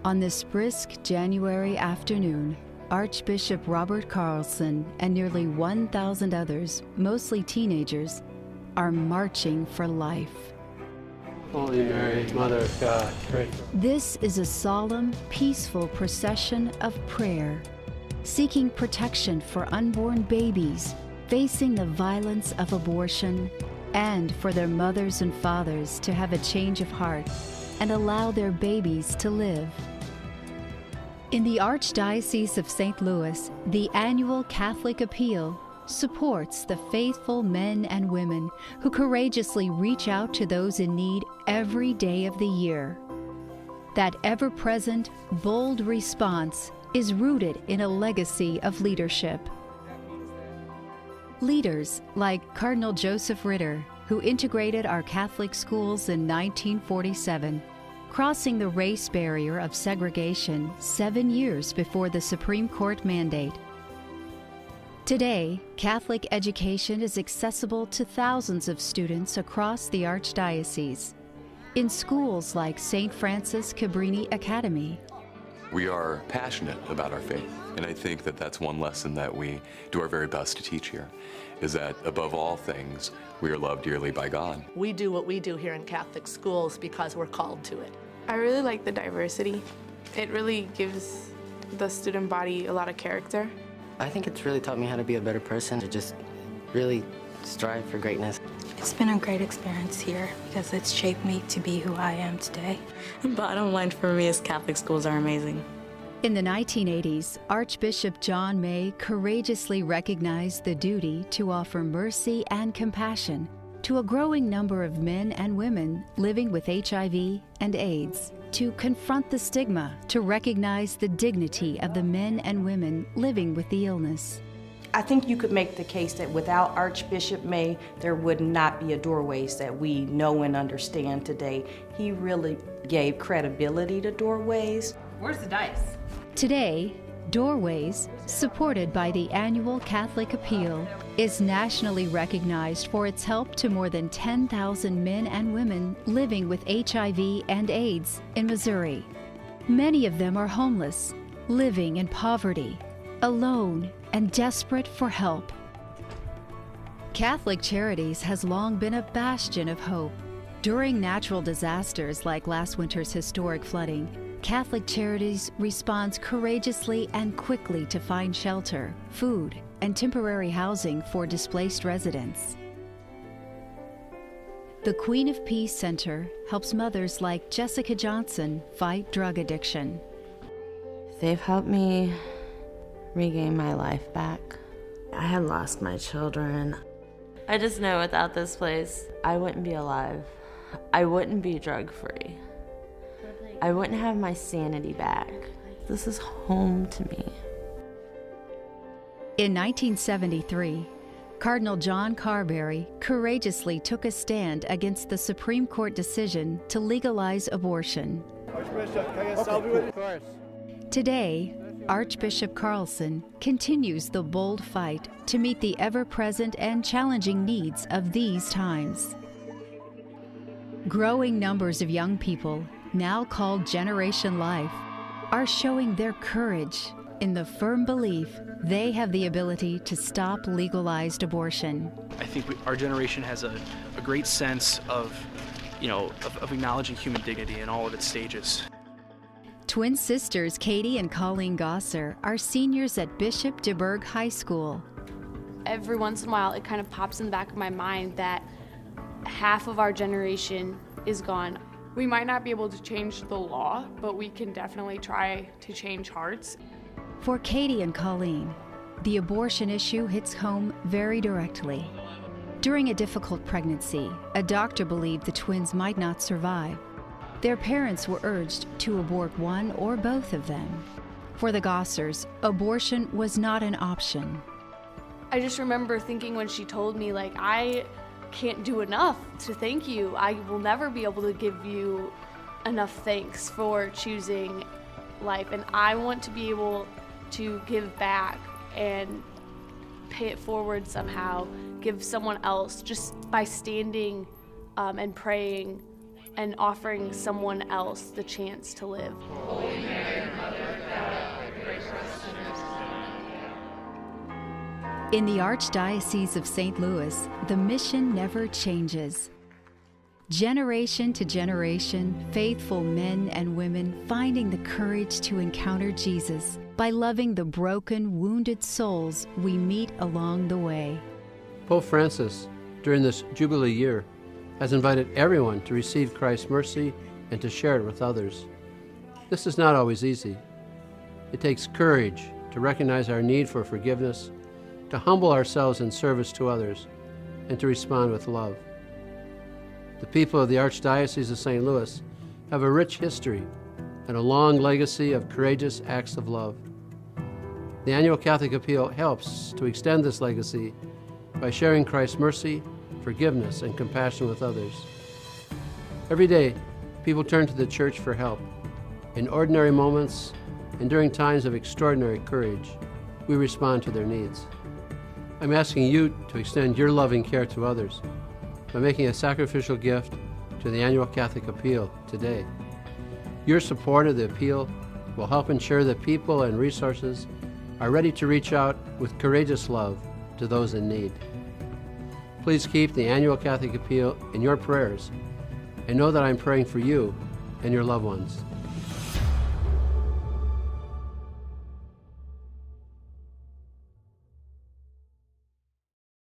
On this brisk January afternoon, Archbishop Robert Carlson and nearly 1,000 others, mostly teenagers, are marching for life. Holy Mary, Mother of God, pray for us. This is a solemn, peaceful procession of prayer, seeking protection for unborn babies facing the violence of abortion, and for their mothers and fathers to have a change of heart and allow their babies to live. In the Archdiocese of St. Louis, the annual Catholic Appeal supports the faithful men and women who courageously reach out to those in need every day of the year. That ever-present, bold response is rooted in a legacy of leadership. Leaders like Cardinal Joseph Ritter, who integrated our Catholic schools in 1947, crossing the race barrier of segregation 7 years before the Supreme Court mandate. Today, Catholic education is accessible to thousands of students across the Archdiocese, in schools like St. Francis Cabrini Academy. We are passionate about our faith, and I think that that's one lesson that we do our very best to teach here, is that above all things, we are loved dearly by God. We do what we do here in Catholic schools because we're called to it. I really like the diversity. It really gives the student body a lot of character. I think it's really taught me how to be a better person, to just really strive for greatness. It's been a great experience here because it's shaped me to be who I am today. The bottom line for me is Catholic schools are amazing. In the 1980s, Archbishop John May courageously recognized the duty to offer mercy and compassion to a growing number of men and women living with HIV and AIDS, to confront the stigma, to recognize the dignity of the men and women living with the illness. I think you could make the case that without Archbishop May, there would not be a Doorways that we know and understand today. He really gave credibility to Doorways. Where's the dice? Today, Doorways, supported by the annual Catholic Appeal, is nationally recognized for its help to more than 10,000 men and women living with HIV and AIDS in Missouri. Many of them are homeless, living in poverty, alone, and desperate for help. Catholic Charities has long been a bastion of hope. During natural disasters like last winter's historic flooding, Catholic Charities responds courageously and quickly to find shelter, food, and temporary housing for displaced residents. The Queen of Peace Center helps mothers like Jessica Johnson fight drug addiction. They've helped me regain my life back. I had lost my children. I just know without this place, I wouldn't be alive. I wouldn't be drug-free. I wouldn't have my sanity back. This is home to me. In 1973, Cardinal John Carberry courageously took a stand against the Supreme Court decision to legalize abortion. Archbishop, can I get a selfie with you? Of course. Today, Archbishop Carlson continues the bold fight to meet the ever-present and challenging needs of these times. Growing numbers of young people, now called Generation Life, are showing their courage in the firm belief they have the ability to stop legalized abortion. I think our generation has a great sense of acknowledging human dignity in all of its stages. Twin sisters Katie and Colleen Gosser are seniors at Bishop DeBerg High School. Every once in a while, it kind of pops in the back of my mind that half of our generation is gone. We might not be able to change the law, but we can definitely try to change hearts. For Katie and Colleen, the abortion issue hits home very directly. During a difficult pregnancy, a doctor believed the twins might not survive. Their parents were urged to abort one or both of them. For the Gossers, abortion was not an option. I just remember thinking when she told me, I can't do enough to thank you. I will never be able to give you enough thanks for choosing life, and I want to be able to give back and pay it forward somehow, give someone else just by standing and praying and offering someone else the chance to live. Holy Mary. In the Archdiocese of St. Louis, the mission never changes. Generation to generation, faithful men and women finding the courage to encounter Jesus by loving the broken, wounded souls we meet along the way. Pope Francis, during this Jubilee year, has invited everyone to receive Christ's mercy and to share it with others. This is not always easy. It takes courage to recognize our need for forgiveness, to humble ourselves in service to others, and to respond with love. The people of the Archdiocese of St. Louis have a rich history and a long legacy of courageous acts of love. The annual Catholic Appeal helps to extend this legacy by sharing Christ's mercy, forgiveness, and compassion with others. Every day, people turn to the Church for help. In ordinary moments and during times of extraordinary courage, we respond to their needs. I'm asking you to extend your loving care to others by making a sacrificial gift to the annual Catholic Appeal today. Your support of the Appeal will help ensure that people and resources are ready to reach out with courageous love to those in need. Please keep the annual Catholic Appeal in your prayers and know that I'm praying for you and your loved ones.